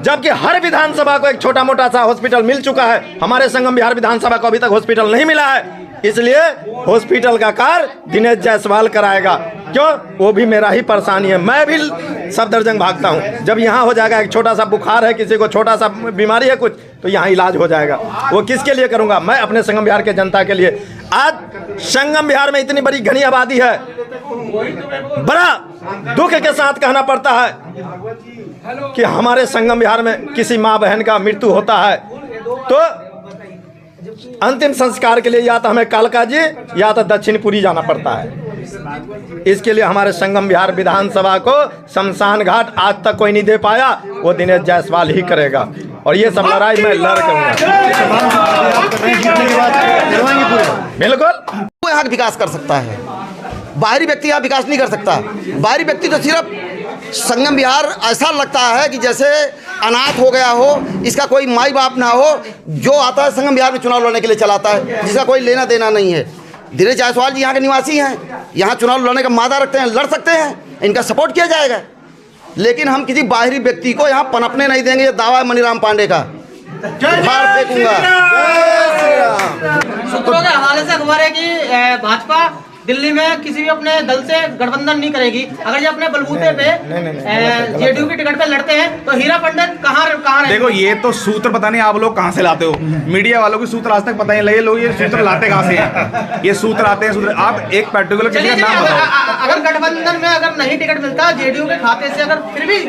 जबकि हर विधानसभा को एक छोटा मोटा सा हॉस्पिटल मिल चुका है, हमारे संगम बिहार विधानसभा को अभी तक हॉस्पिटल नहीं मिला है। इसलिए हॉस्पिटल का कार्य दिनेश जायसवाल कराएगा। क्यों? वो भी मेरा ही परेशानी है, मैं भी सफदरजंग भागता हूँ। जब यहाँ हो जाएगा, एक छोटा सा बुखार है, किसी को छोटा सा बीमारी है कुछ, तो यहाँ इलाज हो जाएगा। वो किसके लिए करूँगा? मैं अपने संगम बिहार के जनता के लिए। आज संगम बिहार में इतनी बड़ी घनी आबादी है, बड़ा दुख के साथ कहना पड़ता है कि हमारे संगम बिहार में किसी माँ बहन का मृत्यु होता है तो अंतिम संस्कार के लिए या तो हमें कालका जी या तो दक्षिणपुरी जाना पड़ता है। इसके लिए हमारे संगम बिहार विधानसभा को शमशान घाट आज तक कोई नहीं दे पाया, वो दिनेश जायसवाल ही करेगा। और ये सब लड़ाई मैं लड़ करूंगा। बिल्कुल यहाँ विकास कर सकता है, बाहरी व्यक्ति यहाँ विकास नहीं कर सकता। बाहरी व्यक्ति तो सिर्फ संगम बिहार ऐसा लगता है कि जैसे अनाथ हो गया हो, इसका कोई माई बाप ना हो, जो आता है संगम बिहार में चुनाव लड़ने के लिए चलाता है, जिसका कोई लेना देना नहीं है। दिनेश जायसवाल जी यहाँ के निवासी हैं, यहाँ चुनाव लड़ने का मादा रखते हैं, लड़ सकते हैं, इनका सपोर्ट किया जाएगा। लेकिन हम किसी बाहरी व्यक्ति को यहाँ पनपने नहीं देंगे। ये दावा है मनीराम पांडे का, फेंकूंगा। सूत्रों के हवाले से खबर है कि भाजपा दिल्ली में किसी भी अपने दल से गठबंधन नहीं करेगी। अगर ये अपने बलबूते पे जेडीयू की टिकट पे लड़ते हैं तो हीरा पंडित कहाँ देखो, ये तो सूत्र पता नहीं आप लोग कहाँ से लाते हो। मीडिया वालों के सूत्र आज तक पता नहीं लगे, लोग ये सूत्र लाते कहाँ से हैं। ये सूत्र आते हैं सूत्र, आप एक पर्टिकुलर किसी का नाम बताओ। अगर गठबंधन में अगर नहीं टिकट मिलता जेडीयू के खाते से, अगर फिर भी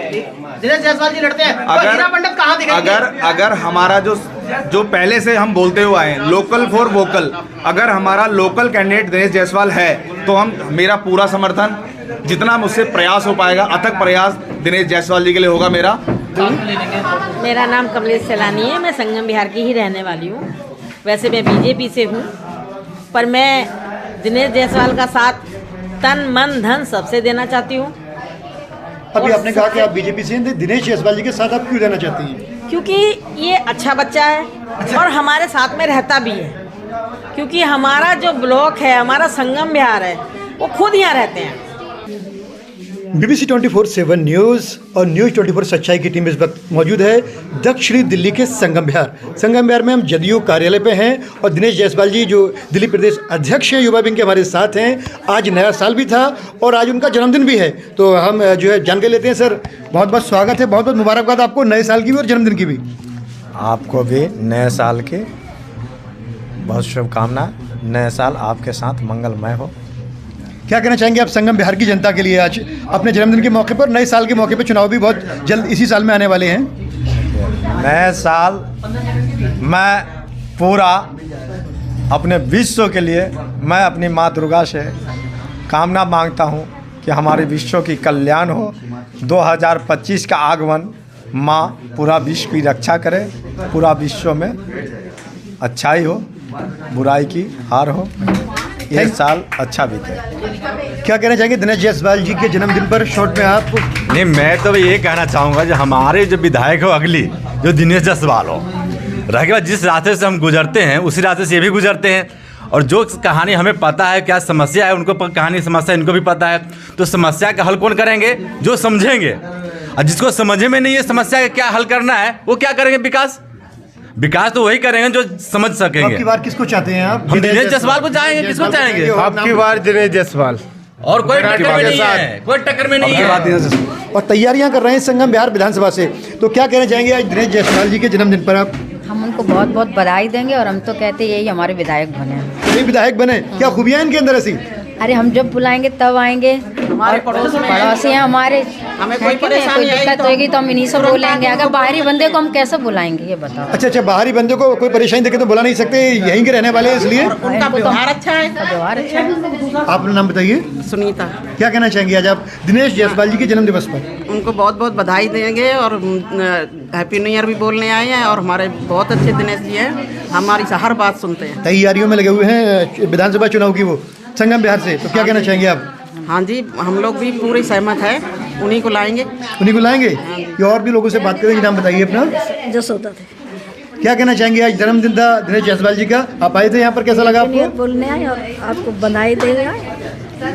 दिनेश जायसवाल जी लड़ते हैं तो हीरा पंडित कहाँ दिखेंगे? अगर हमारा जो पहले से हम बोलते हुए आए लोकल फॉर वोकल, अगर हमारा लोकल कैंडिडेट दिनेश जायसवाल है तो मेरा पूरा समर्थन, जितना मुझसे प्रयास हो पाएगा अथक प्रयास दिनेश जायसवाल जी के लिए होगा मेरा। मेरा नाम कमलेश सैलानी है, मैं संगम बिहार की ही रहने वाली हूँ। वैसे मैं बीजेपी से हूँ, पर मैं दिनेश जायसवाल का साथ तन मन धन सबसे देना चाहती हूँ। अभी आपने कहा कि आप बीजेपी से हैं, दिनेश जायसवाल जी के साथ आप क्यों रहना चाहती हैं? क्योंकि ये अच्छा बच्चा है और हमारे साथ में रहता भी है। क्योंकि हमारा जो ब्लॉक है, हमारा संगम बिहार है, वो खुद यहाँ रहते हैं। BBC 24/7 न्यूज़ और न्यूज़ 24 सच्चाई की टीम इस वक्त मौजूद है दक्षिणी दिल्ली के संगम बिहार। संगम बिहार में हम जदयू कार्यालय पे हैं और दिनेश जायसवाल जी जो दिल्ली प्रदेश अध्यक्ष हैं युवा विंग के, हमारे साथ हैं। आज नया साल भी था और आज उनका जन्मदिन भी है, तो हम जो है जान के लेते हैं। सर, बहुत बहुत स्वागत है, बहुत बहुत मुबारकबाद आपको नए साल की भी और जन्मदिन की भी। आपको भी नए साल की बहुत शुभकामनाएं। नए साल आपके साथ मंगलमय हो। क्या कहना चाहेंगे आप संगम बिहार की जनता के लिए आज अपने जन्मदिन के मौके पर, नए साल के मौके पर? चुनाव भी बहुत जल्द इसी साल में आने वाले हैं। नए साल मैं पूरा अपने विश्व के लिए मैं अपनी माँ दुर्गा से कामना मांगता हूँ कि हमारे विश्व की कल्याण हो। 2025 का आगमन माँ पूरा विश्व की रक्षा करे, पूरा विश्व में अच्छाई हो, बुराई की हार हो, ये साल अच्छा बीते। क्या कहना चाहेंगे दिनेश जायसवाल जी के जन्मदिन पर शॉर्ट में आप? नहीं, मैं तो ये कहना चाहूँगा जो हमारे जो विधायक हो अगली जो दिनेश जायसवाल हो, रह गया जिस रास्ते से हम गुजरते हैं उसी रास्ते से ये भी गुजरते हैं। और जो कहानी हमें पता है क्या समस्या है, उनको कहानी समस्या इनको भी पता है, तो समस्या का हल कौन करेंगे? जो समझेंगे। और जिसको समझ में नहीं है समस्या का क्या हल करना है, वो क्या करेंगे? विकास तो वही करेंगे जो समझ सकेंगे। आपकी बार किसको चाहते हैं आप? हम दिनेश जायसवाल को चाहेंगे। किसको चाहेंगे? आपकी बार दिनेश जायसवाल। और कोई टक्कर में नहीं है, कोई टक्कर में नहीं है। और तैयारियां कर रहे हैं संगम बिहार विधानसभा से, तो क्या कहना चाहेंगे आज दिनेश जायसवाल जी के जन्मदिन पर आप? हम उनको बहुत बहुत बधाई देंगे और हम तो कहते हैं यही हमारे विधायक बने। यही विधायक बने? क्या खूबियां इनके अंदर ऐसी? अरे हम जब बुलाएंगे तब आएंगे। हमारे पड़ोसी हैं हमारे, हमें कोई परेशानी कोई दिक्कत होगी तो हम इन्हीं से बोलेंगे। अगर बाहरी बंदे को हम कैसे बुलाएंगे ये बताओ? अच्छा, बाहरी बंदे को कोई परेशानी देखे तो बुला नहीं सकते, यहीं के रहने वाले इसलिए? उनका व्यवहार अच्छा है। व्यवहार अच्छा है। आप नाम बताइए। सुनीता। क्या कहना चाहेंगे आज आप दिनेश जायसवाल जी के जन्म दिवस पर? उनको बहुत बहुत बधाई देंगे और हैप्पी न्यू ईयर भी बोलने आए हैं। और हमारे बहुत अच्छे दिनेश जी हैं, हमारी हर बात सुनते हैं। तैयारियों में लगे हुए हैं विधानसभा चुनाव की, वो संगम बिहार से, तो क्या कहना चाहेंगे आप? हाँ जी, हम लोग भी पूरी सहमत है, उन्हीं को लाएंगे। उन्हीं को लाएंगे? या और भी लोगों से बात करेंगे? नाम बताइए अपना। जसोदा थे। क्या कहना चाहेंगे आज जन्मदिन था दिनेश जायसवाल जी का, आप आए थे यहाँ पर, कैसा लगा आपको? बोलने आए और आपको बधाई देंगे।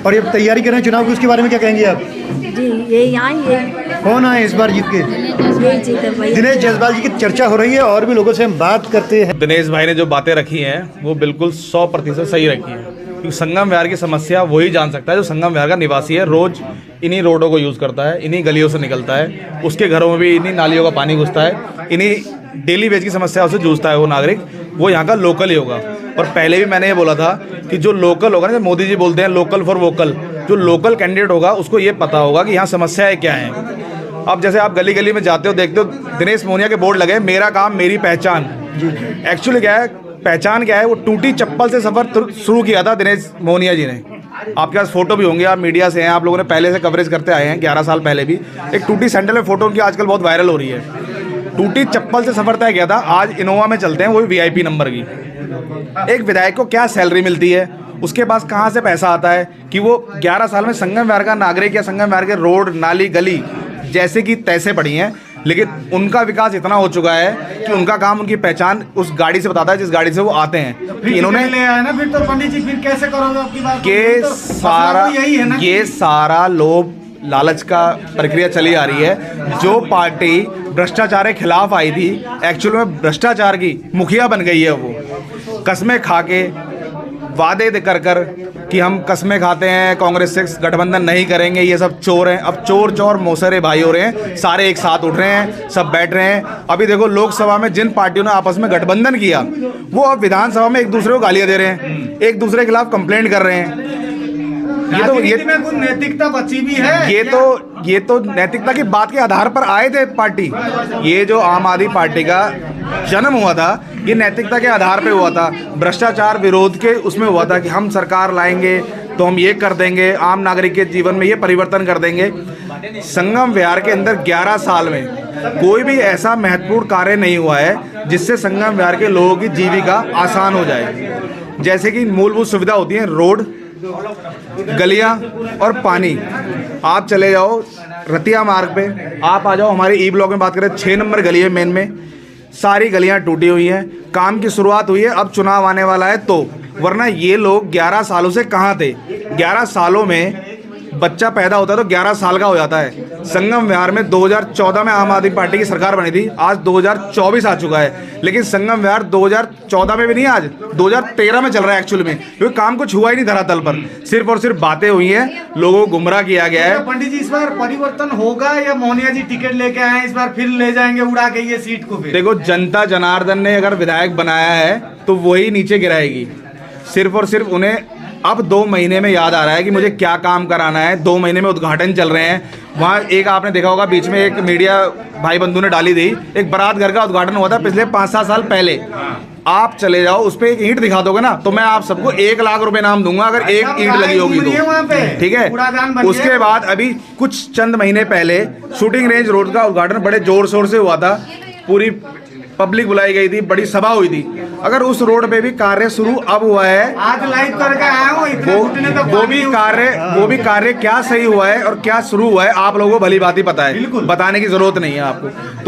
और ये तैयारी कर रहे हैं चुनाव की, उसके बारे में क्या कहेंगे आप? जी यही आएंगे, कौन आए इस बार जीत के? यही जीते भाई। दिनेश जायसवाल जी की चर्चा हो रही है और भी लोगों से हम बात करते हैं। दिनेश भाई ने जो बातें रखी हैं वो बिल्कुल 100% सही रखी हैं, क्योंकि संगम विहार की समस्या वही जान सकता है जो संगम विहार का निवासी है, रोज इन्हीं रोडों को यूज़ करता है, इन्हीं गलियों से निकलता है, उसके घरों में भी इन्हीं नालियों का पानी घुसता है, इन्हीं डेली वेज की समस्याओं से जूझता है वो नागरिक, वो यहाँ का लोकल ही होगा। और पहले भी मैंने ये बोला था कि जो लोकल होगा ना, जो मोदी जी बोलते हैं लोकल फॉर वोकल, जो लोकल कैंडिडेट होगा उसको ये पता होगा कि यहाँ समस्याएं क्या हैं। अब जैसे आप गली गली में जाते हो, देखते हो दिनेश मोनिया के बोर्ड लगे, मेरा काम मेरी पहचान। एक्चुअली क्या है, पहचान क्या है, वो टूटी चप्पल से सफ़र शुरू किया था दिनेश मोनिया जी ने। आपके पास फोटो भी होंगे, आप मीडिया से हैं, आप लोगों ने पहले से कवरेज करते आए हैं, 11 साल पहले भी एक टूटी सैंडल में फोटो उनकी आजकल बहुत वायरल हो रही है। टूटी चप्पल से सफ़र तय किया था, आज इनोवा में चलते हैं, वो भी VIP नंबर की। एक विधायक को क्या सैलरी मिलती है, उसके पास कहाँ से पैसा आता है कि वो 11 साल में संगम विहार का नागरिक या संगम विहार के रोड नाली गली जैसे कि तैसे पड़ी हैं, लेकिन उनका विकास इतना हो चुका है कि उनका काम, उनकी पहचान उस गाड़ी से बताता है जिस गाड़ी से वो आते हैं। कि इन्होंने ले आया ना, फिर तो पंडित जी फिर कैसे करोगे आपकी बात? ये सारा लोभ लालच का प्रक्रिया चली आ रही है। जो पार्टी भ्रष्टाचार के खिलाफ आई थी, एक्चुअल में भ्रष्टाचार की मुखिया बन गई है। वो कस्में खा के वादे कर कर कि हम कस्में खाते हैं, कांग्रेस से गठबंधन नहीं करेंगे, ये सब चोर हैं। अब चोर चोर मौसेरे भाई हो रहे हैं, सारे एक साथ उठ रहे हैं, सब बैठ रहे हैं। अभी देखो लोकसभा में जिन पार्टियों ने आपस में गठबंधन किया, वो अब विधानसभा में एक दूसरे को गालियां दे रहे हैं, एक दूसरे के खिलाफ कंप्लेंट कर रहे हैं। ये में कुछ नैतिकता बची भी है। ये तो नैतिकता की बात के आधार पर आए थे पार्टी। ये जो आम आदमी पार्टी का जन्म हुआ था, ये नैतिकता के आधार पे हुआ था, भ्रष्टाचार विरोध के उसमें हुआ था कि हम सरकार लाएंगे तो हम ये कर देंगे, आम नागरिक के जीवन में ये परिवर्तन कर देंगे। संगम विहार के अंदर 11 साल में कोई भी ऐसा महत्वपूर्ण कार्य नहीं हुआ है जिससे संगम विहार के लोगों की जीविका आसान हो जाए। जैसे कि मूलभूत सुविधा होती है, रोड, गलियां और पानी। आप चले जाओ रतिया मार्ग पे, आप आ जाओ हमारे ई ब्लॉक में, बात करें 6 नंबर गली है मेन में, सारी गलियां टूटी हुई हैं। काम की शुरुआत हुई है, अब चुनाव आने वाला है तो, वरना ये लोग 11 सालों से कहाँ थे? 11 सालों में बच्चा पैदा होता है तो 11 साल का हो जाता है। संगम विहार में 2014 में आम आदमी पार्टी की सरकार बनी थी, आज 2024 आ चुका है, लेकिन संगम विहार 2014 में भी नहीं, आज 2013 में चल रहा है एक्चुअल में, क्योंकि काम कुछ हुआ ही नहीं धरातल पर, सिर्फ और सिर्फ बातें हुई हैं, लोगों को गुमराह किया गया है। पंडित जी, इस बार परिवर्तन होगा या मोनिया जी टिकट लेके आए इस बार फिर ले जाएंगे उड़ा के ये सीट को? फिर देखो, जनता जनार्दन ने अगर विधायक बनाया है तो वही नीचे गिराएगी। सिर्फ और सिर्फ उन्हें अब 2 महीने में याद आ रहा है कि मुझे क्या काम कराना है। 2 महीने में उद्घाटन चल रहे हैं। वहाँ एक आपने देखा होगा, बीच में एक मीडिया भाई बंधु ने डाली थी, एक बारात घर का उद्घाटन हुआ था पिछले 5-7 साल पहले। आप चले जाओ, उस पर एक ईंट दिखा दोगे ना, तो मैं आप सबको 1 लाख रुपए नाम दूंगा अगर एक ईंट लगी होगी तो, ठीक है। उसके बाद अभी कुछ चंद महीने पहले शूटिंग रेंज रोड का उद्घाटन बड़े जोर शोर से हुआ था, पूरी पब्लिक बुलाई गई थी, बड़ी सभा हुई थी। अगर उस रोड पे भी कार्य शुरू अब हुआ है, आज लाइव करके आया हूँ, वो भी कार्य क्या सही हुआ है और क्या शुरू हुआ है, आप लोगों को भली बात ही पता है, बताने की जरूरत नहीं है आपको। तो